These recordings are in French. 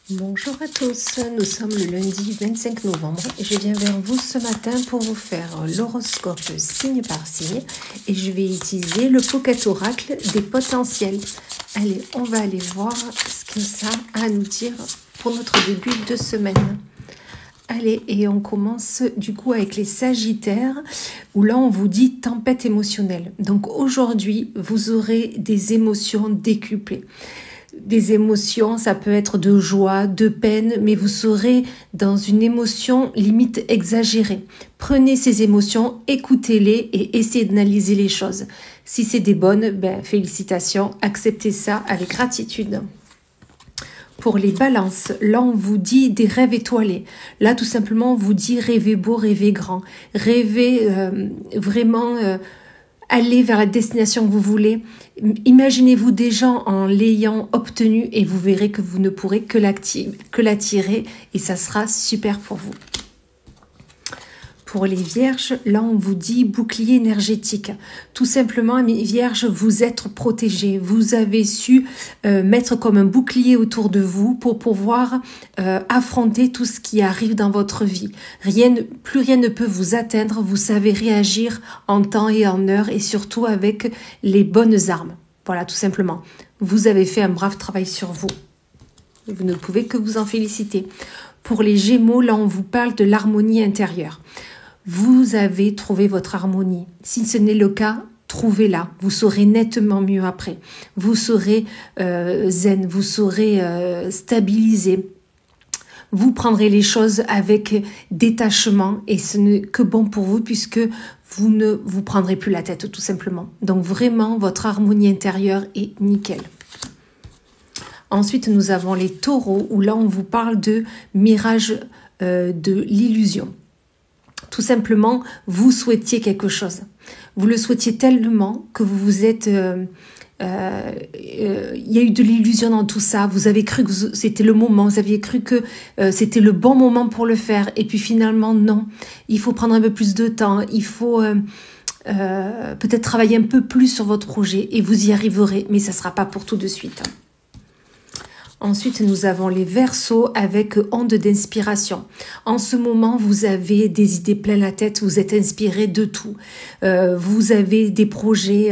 Bonjour à tous, nous sommes le lundi 25 novembre et je viens vers vous ce matin pour vous faire l'horoscope signe par signe et je vais utiliser le Pocket Oracle des potentiels. Allez, on va aller voir ce que ça a à nous dire pour notre début de semaine. Allez, et on commence du coup avec les Sagittaires, où là on vous dit tempête émotionnelle. Donc aujourd'hui, vous aurez des émotions décuplées. Des émotions, ça peut être de joie, de peine, mais vous serez dans une émotion limite exagérée. Prenez ces émotions, écoutez-les et essayez d'analyser les choses. Si c'est des bonnes, félicitations, acceptez ça avec gratitude. Pour les balances, là on vous dit des rêves étoilés. Là tout simplement on vous dit rêvez beau, rêvez grand. Rêvez vraiment aller vers la destination que vous voulez. Imaginez-vous déjà en l'ayant obtenu et vous verrez que vous ne pourrez que l'attirer et ça sera super pour vous. Pour les vierges, là on vous dit bouclier énergétique. Tout simplement, mes vierges, vous êtes protégés. Vous avez su mettre comme un bouclier autour de vous pour pouvoir affronter tout ce qui arrive dans votre vie. Plus rien ne peut vous atteindre. Vous savez réagir en temps et en heure et surtout avec les bonnes armes. Voilà, tout simplement. Vous avez fait un brave travail sur vous. Vous ne pouvez que vous en féliciter. Pour les Gémeaux, là on vous parle de l'harmonie intérieure. Vous avez trouvé votre harmonie. Si ce n'est le cas, trouvez-la. Vous serez nettement mieux après. Vous serez zen, vous serez stabilisé. Vous prendrez les choses avec détachement et ce n'est que bon pour vous puisque vous ne vous prendrez plus la tête tout simplement. Donc vraiment, votre harmonie intérieure est nickel. Ensuite, nous avons les taureaux où là, on vous parle de mirage de l'illusion. Tout simplement, vous souhaitiez quelque chose. Vous le souhaitiez tellement que vous vous êtes... il y a eu de l'illusion dans tout ça. Vous avez cru que c'était le moment. Vous aviez cru que c'était le bon moment pour le faire. Et puis finalement, non. Il faut prendre un peu plus de temps. Il faut peut-être travailler un peu plus sur votre projet. Et vous y arriverez. Mais ça ne sera pas pour tout de suite. Ensuite, nous avons les Verseaux avec onde d'inspiration. En ce moment, vous avez des idées plein la tête, vous êtes inspiré de tout. Vous avez des projets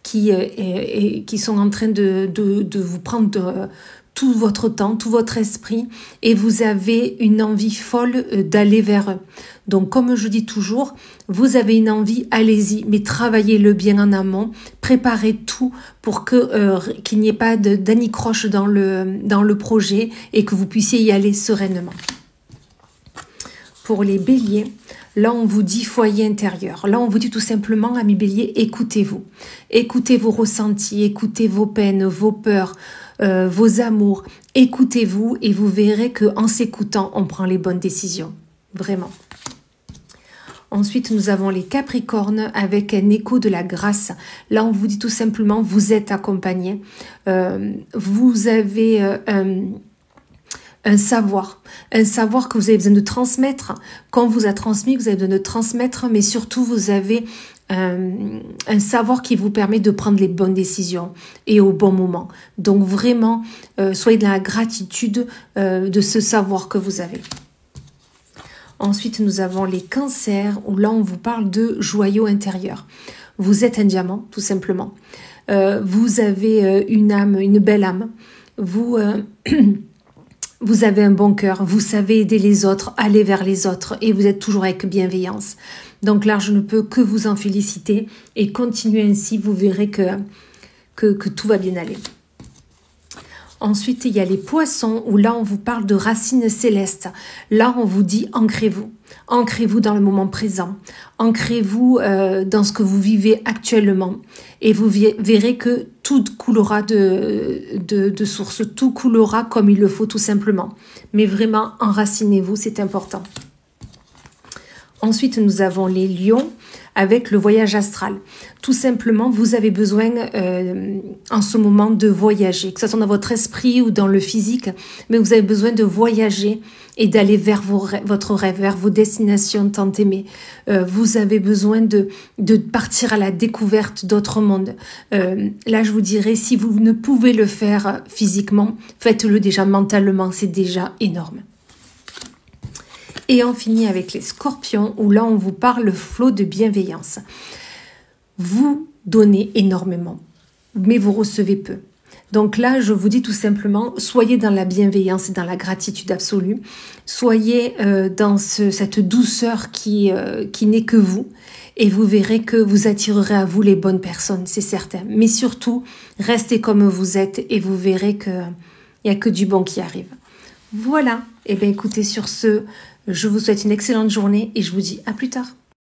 qui sont en train de vous prendre tout votre temps, tout votre esprit et vous avez une envie folle d'aller vers eux. Donc comme je dis toujours, vous avez une envie, allez-y, mais travaillez-le bien en amont, préparez tout pour qu'il n'y ait pas d'anicroche dans le projet et que vous puissiez y aller sereinement. Pour les béliers, là on vous dit foyer intérieur. Là on vous dit tout simplement, amis béliers, écoutez-vous. Écoutez vos ressentis, écoutez vos peines, vos peurs, vos amours. Écoutez-vous et vous verrez qu'en s'écoutant, on prend les bonnes décisions. Vraiment. Ensuite, nous avons les Capricornes avec un écho de la grâce. Là, on vous dit tout simplement, vous êtes accompagnés. Vous avez un savoir que vous avez besoin de transmettre. Quand on vous a transmis, vous avez besoin de transmettre, mais surtout, vous avez un savoir qui vous permet de prendre les bonnes décisions et au bon moment. Donc vraiment, soyez dans la gratitude de ce savoir que vous avez. Ensuite, nous avons les Cancers, où là, on vous parle de joyau intérieur. Vous êtes un diamant, tout simplement. Vous avez une âme, une belle âme. Vous avez un bon cœur, vous savez aider les autres, aller vers les autres et vous êtes toujours avec bienveillance. Donc là, je ne peux que vous en féliciter et continuer ainsi, vous verrez que tout va bien aller. Ensuite, il y a les Poissons où là, on vous parle de racines célestes. Là, on vous dit ancrez-vous. Ancrez-vous dans le moment présent. Ancrez-vous dans ce que vous vivez actuellement. Et vous verrez que tout coulera de source. Tout coulera comme il le faut tout simplement. Mais vraiment, enracinez-vous, c'est important. Ensuite, nous avons les lions avec le voyage astral. Tout simplement, vous avez besoin en ce moment de voyager, que ce soit dans votre esprit ou dans le physique, mais vous avez besoin de voyager et d'aller vers votre rêve, vers vos destinations tant aimées. Vous avez besoin de partir à la découverte d'autres mondes. Là, je vous dirais, si vous ne pouvez le faire physiquement, faites-le déjà mentalement, c'est déjà énorme. Et on finit avec les scorpions, où là, on vous parle le flot de bienveillance. Vous donnez énormément, mais vous recevez peu. Donc là, je vous dis tout simplement, soyez dans la bienveillance et dans la gratitude absolue. Soyez dans cette douceur qui n'est que vous. Et vous verrez que vous attirerez à vous les bonnes personnes, c'est certain. Mais surtout, restez comme vous êtes et vous verrez qu'il n'y a que du bon qui arrive. Voilà. Eh bien, écoutez, sur ce, je vous souhaite une excellente journée et je vous dis à plus tard.